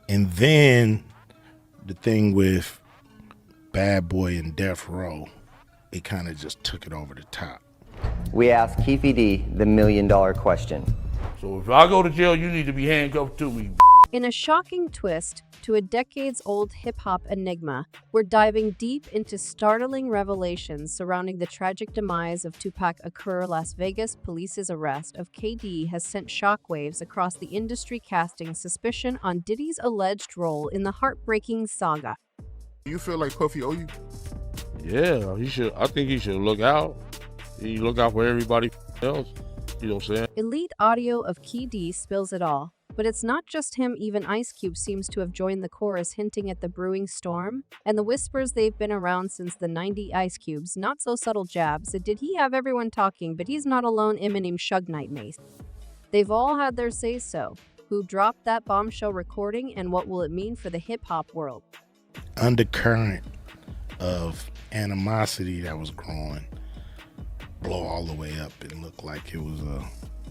And then the thing with Bad Boy and Death Row, it kind of just took it over the top. We asked Keefe D the million-dollar question. So if I go to jail, you need to be handcuffed to me. In a shocking twist to a decades-old hip-hop enigma, we're diving deep into startling revelations surrounding the tragic demise of Tupac Shakur. Las Vegas police's arrest of KD has sent shockwaves across the industry, casting suspicion on Diddy's alleged role in the heartbreaking saga. Do you feel like Puffy owe you? Yeah, he should. I think he should look out. He look out for everybody else. You know what I'm saying? Elite audio of Keefe D spills it all. But it's not just him, even Ice Cube seems to have joined the chorus, hinting at the brewing storm. And the whispers, they've been around since the 90s. Ice Cube's not so subtle jabs. Did he have everyone talking? But he's not alone. Eminem, Suge Knight, Mace. They've all had their say-so. Who dropped that bombshell recording, and what will it mean for the hip-hop world? Undercurrent of animosity that was growing blow all the way up and look like it was a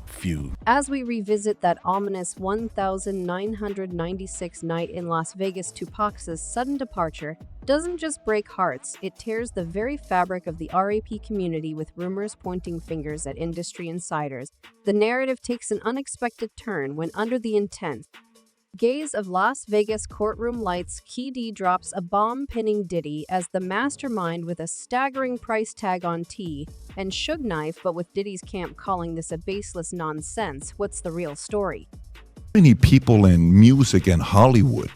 feud. As we revisit that ominous 1996 night in Las Vegas, Tupac's sudden departure doesn't just break hearts, it tears the very fabric of the rap community with rumors pointing fingers at industry insiders. The narrative takes an unexpected turn when, under the intense gaze of Las Vegas courtroom lights, Keefe D drops a bomb, pinning Diddy as the mastermind with a staggering price tag on T and Suge Knight, but with Diddy's camp calling this a baseless nonsense. What's the real story? Many people in music and Hollywood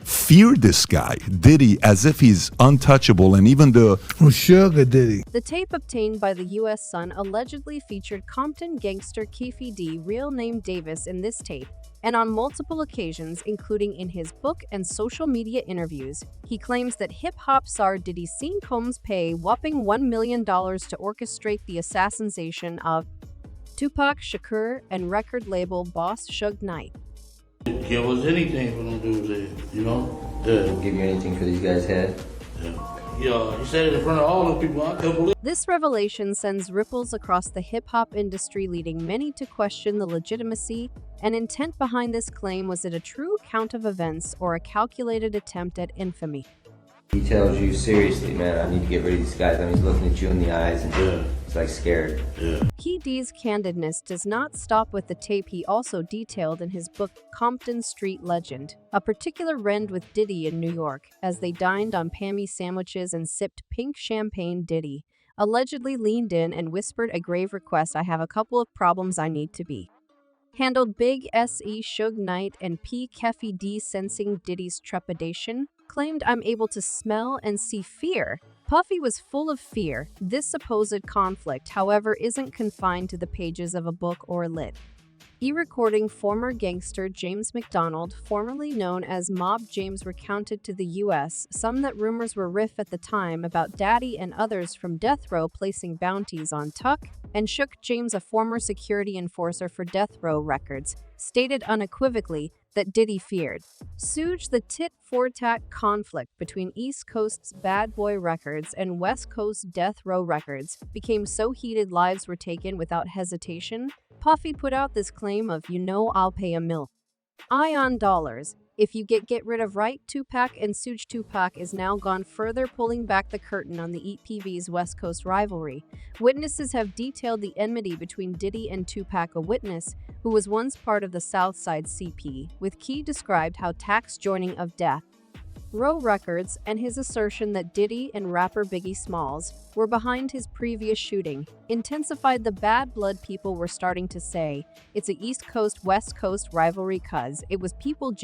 fear this guy, Diddy, as if he's untouchable, and even the Sugar Diddy. The tape obtained by the U.S. Sun allegedly featured Compton gangster Keefe D, real name Davis, in this tape, and on multiple occasions, including in his book and social media interviews, he claims that hip-hop star Diddy seen Combs pay whopping $1 million to orchestrate the assassination of Tupac Shakur and record label boss Suge Knight. Give us anything for them dudes there, you know? Yeah. Give you anything for these guys' head? Yeah, he said it in front of all the people. I couldn't believe. This revelation sends ripples across the hip-hop industry, leading many to question the legitimacy and intent behind this claim. Was it a true account of events or a calculated attempt at infamy? He tells you, seriously, man, I need to get rid of these guys. I mean, he's looking at you in the eyes and he's like scared. Keefe D's candidness does not stop with the tape. He also detailed in his book Compton Street Legend a particular rend with Diddy in New York as they dined on Pammy sandwiches and sipped pink champagne. Diddy allegedly leaned in and whispered a grave request: "I have a couple of problems I need to be handled." Big S.E. Suge Knight and P. Keefe D, sensing Diddy's trepidation, claimed, "I'm able to smell and see fear." Puffy was full of fear. This supposed conflict, however, isn't confined to the pages of a book or lit. E-recording former gangster James McDonald, formerly known as Mob James, recounted to the U.S. some that rumors were rife at the time about Daddy and others from Death Row placing bounties on Tuck and Shook. James, a former security enforcer for Death Row Records, stated unequivocally that Diddy feared Suge. The tit-for-tat conflict between East Coast's Bad Boy Records and West Coast Death Row Records became so heated lives were taken without hesitation. Puffy put out this claim of, "You know, I'll pay $1 million dollars if you get rid of right Tupac and Suge." Tupac is now gone further, pulling back the curtain on the EPV's West Coast rivalry. Witnesses have detailed the enmity between Diddy and Tupac. A witness, who was once part of the Southside CP, with Keefe, described how Tac's joining of Death Row Records and his assertion that Diddy and rapper Biggie Smalls were behind his previous shooting intensified the bad blood. People were starting to say it's a East Coast West Coast rivalry, cuz it was people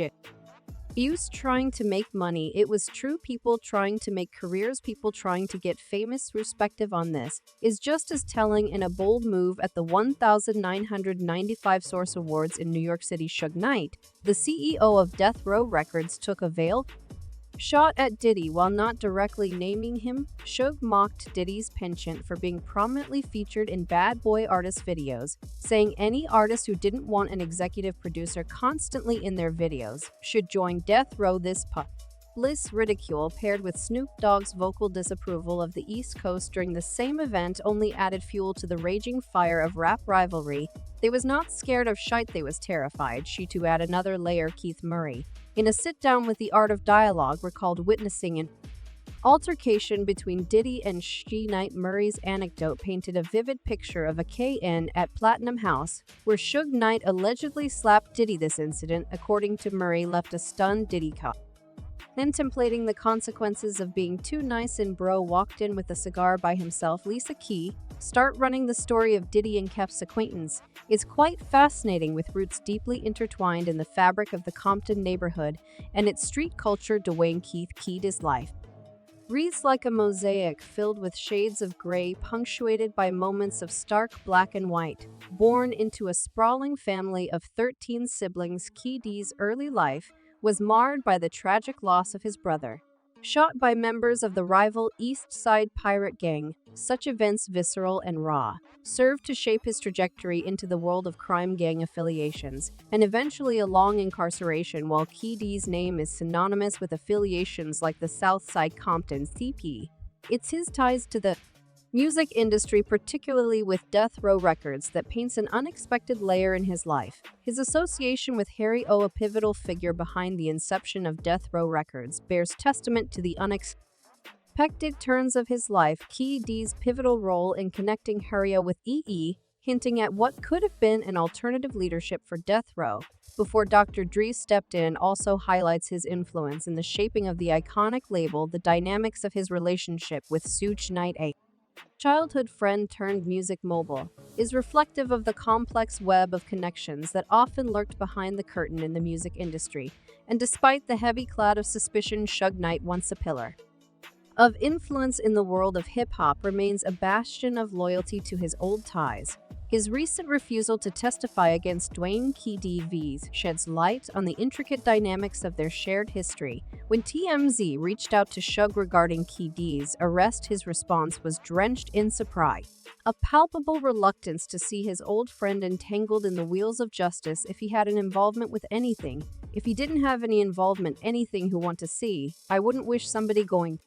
used trying to make money. It was true people trying to make careers, people trying to get famous. Perspective on this is just as telling. In a bold move at the 1995 Source Awards in New York City, Suge Knight, the CEO of Death Row Records, took a veiled shot at Diddy. While not directly naming him, Suge mocked Diddy's penchant for being prominently featured in Bad Boy artist videos, saying any artist who didn't want an executive producer constantly in their videos should join Death Row. This Bliss ridicule, paired with Snoop Dogg's vocal disapproval of the East Coast during the same event, only added fuel to the raging fire of rap rivalry. They was not scared of shite, they was terrified. She, to add another layer, Keith Murray, In a sit-down with The Art of Dialogue recalled witnessing an altercation between Diddy and Suge Knight. Murray's anecdote painted a vivid picture of a KN at Platinum House, where Suge Knight allegedly slapped Diddy. This incident, according to Murray, left a stunned Diddy. Contemplating the consequences of being too nice, and bro walked in with a cigar by himself. Lisa Key, start running the story of Diddy and Kef's acquaintance, is quite fascinating, with roots deeply intertwined in the fabric of the Compton neighborhood and its street culture. Dwayne Keefe D's life reads like a mosaic filled with shades of gray, punctuated by moments of stark black and white. Born into a sprawling family of 13 siblings, Keefe D's early life was marred by the tragic loss of his brother, shot by members of the rival East Side pirate gang. Such events, visceral and raw, served to shape his trajectory into the world of crime, gang affiliations, and eventually a long incarceration. While Keefe D's name is synonymous with affiliations like the South Side Compton CP, it's his ties to the music industry, particularly with Death Row Records, that paints an unexpected layer in his life. His association with Harry O, a pivotal figure behind the inception of Death Row Records, bears testament to the unexpected turns of his life. Keefe D's pivotal role in connecting Harry O with EE, hinting at what could have been an alternative leadership for Death Row before Dr. Dre stepped in, also highlights his influence in the shaping of the iconic label. The dynamics of his relationship with Suge Knight, a childhood friend turned music mogul, is reflective of the complex web of connections that often lurked behind the curtain in the music industry. And despite the heavy cloud of suspicion, Suge Knight, once a pillar of influence in the world of hip-hop, remains a bastion of loyalty to his old ties. His recent refusal to testify against Dwayne Keefe D sheds light on the intricate dynamics of their shared history. When TMZ reached out to Suge regarding Keefe D's arrest, his response was drenched in surprise, a palpable reluctance to see his old friend entangled in the wheels of justice. If he had an involvement with anything, if he didn't have any involvement, anything who want to see, I wouldn't wish somebody going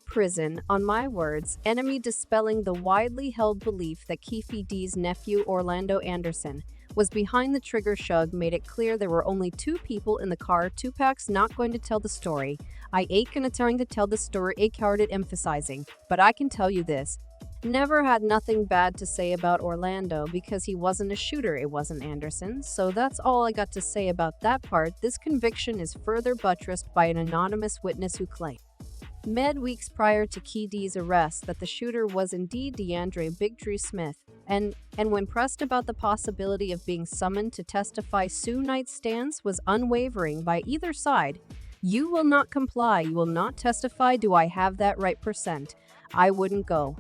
prison on my words. Enemy dispelling the widely held belief that Keefe D's nephew Orlando Anderson was behind the trigger. Suge made it clear there were only two people in the car. Tupac's not going to tell the story. I ain't gonna trying to tell the story, a carded emphasizing. But I can tell you this. Never had nothing bad to say about Orlando because he wasn't a shooter, it wasn't Anderson. So that's all I got to say about that part. This conviction is further buttressed by an anonymous witness who claimed weeks prior to Keefe D's arrest that the shooter was indeed DeAndre Big Drew Smith, and when pressed about the possibility of being summoned to testify, Suge Knight's stance was unwavering by either side. You will not comply, you will not testify. Do I have that right? I wouldn't go.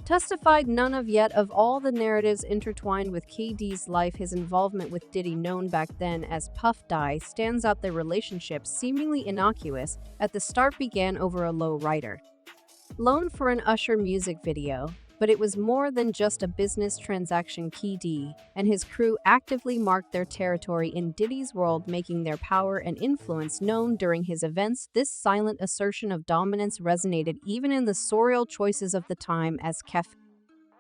Testified none of. Yet of all the narratives intertwined with Keefe D's life, his involvement with Diddy, known back then as Puff Daddy, stands out. Their relationship, seemingly innocuous at the start, began over a low rider loan for an Usher music video, but it was more than just a business transaction. Keefe D and his crew actively marked their territory in Diddy's world, making their power and influence known during his events. This silent assertion of dominance resonated even in the sorrel choices of the time, as Keefe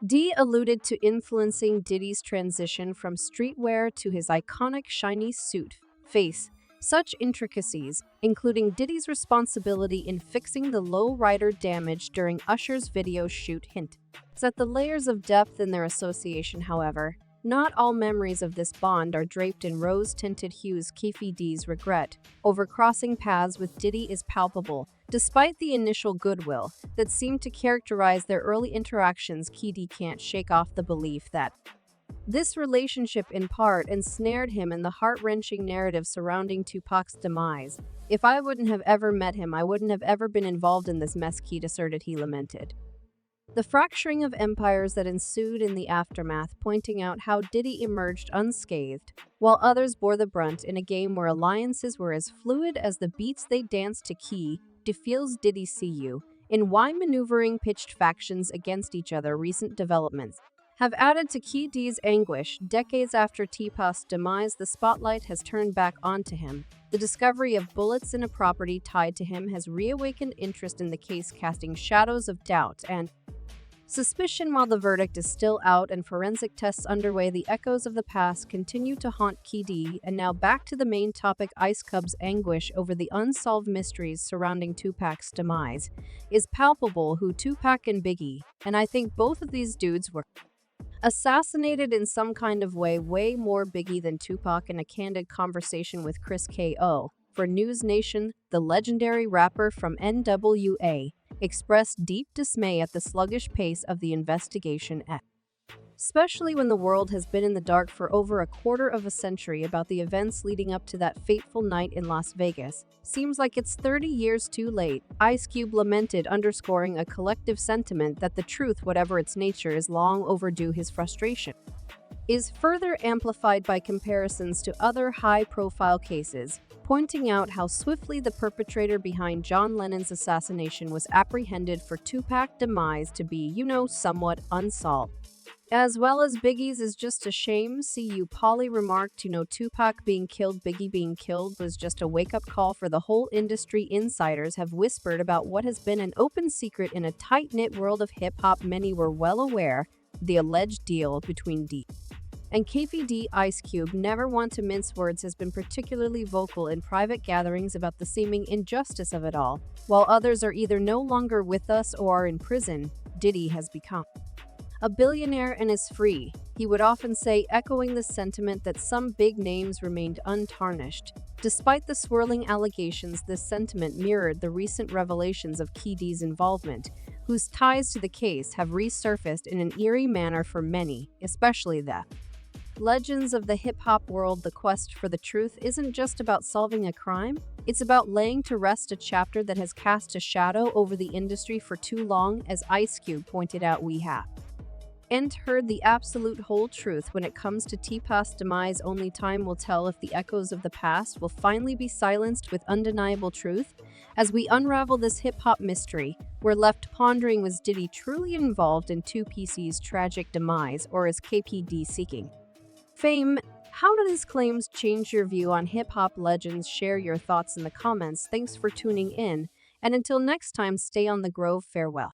D alluded to influencing Diddy's transition from streetwear to his iconic shiny suit face. Such intricacies, including Diddy's responsibility in fixing the low rider damage during Usher's video shoot, hint at the layers of depth in their association. However, not all memories of this bond are draped in rose-tinted hues. Keefe D's regret over crossing paths with Diddy is palpable. Despite the initial goodwill that seemed to characterize their early interactions, Keefe D can't shake off the belief that this relationship in part ensnared him in the heart-wrenching narrative surrounding Tupac's demise. If I wouldn't have ever met him, I wouldn't have ever been involved in this mess, Keefe asserted. He lamented the fracturing of empires that ensued in the aftermath, pointing out how Diddy emerged unscathed, while others bore the brunt in a game where alliances were as fluid as the beats they danced to. Keefe D feels Diddy see you in why maneuvering pitched factions against each other. Recent developments have added to Keefe D's anguish. Decades after Tupac's demise, the spotlight has turned back onto him. The discovery of bullets in a property tied to him has reawakened interest in the case, casting shadows of doubt and Suspicion while the verdict is still out and forensic tests underway, the echoes of the past continue to haunt Keefe D. And now back to the main topic. Ice Cube's anguish over the unsolved mysteries surrounding Tupac's demise is palpable. Who Tupac and Biggie, and I think both of these dudes were assassinated in some kind of way more Biggie than Tupac. In a candid conversation with Chris Ko for News Nation, the legendary rapper from NWA expressed deep dismay at the sluggish pace of the investigation, especially when the world has been in the dark for over a quarter of a century about the events leading up to that fateful night in Las Vegas. Seems like it's 30 years too late, Ice Cube lamented, underscoring a collective sentiment that the truth, whatever its nature, is long overdue. His frustration is further amplified by comparisons to other high-profile cases, pointing out how swiftly the perpetrator behind John Lennon's assassination was apprehended for Tupac's demise to be, somewhat unsolved. As well as Biggie's is just a shame. CU Polly remarked, Tupac being killed, Biggie being killed was just a wake-up call for the whole industry. Insiders have whispered about what has been an open secret in a tight-knit world of hip-hop. Many were well aware the alleged deal between D and Keefe D. Ice Cube, never one to mince words, has been particularly vocal in private gatherings about the seeming injustice of it all. While others are either no longer with us or are in prison, Diddy has become a billionaire and is free, he would often say, echoing the sentiment that some big names remained untarnished. Despite the swirling allegations, this sentiment mirrored the recent revelations of Keefe D's involvement, whose ties to the case have resurfaced in an eerie manner for many, especially the legends of the hip-hop world. The quest for the truth isn't just about solving a crime, it's about laying to rest a chapter that has cast a shadow over the industry for too long. As Ice Cube pointed out, we have heard the absolute whole truth when it comes to Tupac's demise. Only time will tell if the echoes of the past will finally be silenced with undeniable truth. As we unravel this hip-hop mystery, we're left pondering, was Diddy truly involved in Tupac's tragic demise, or is Keefe D seeking fame? How do these claims change your view on hip-hop legends? Share your thoughts in the comments. Thanks for tuning in, and until next time, stay on the Grove. Farewell.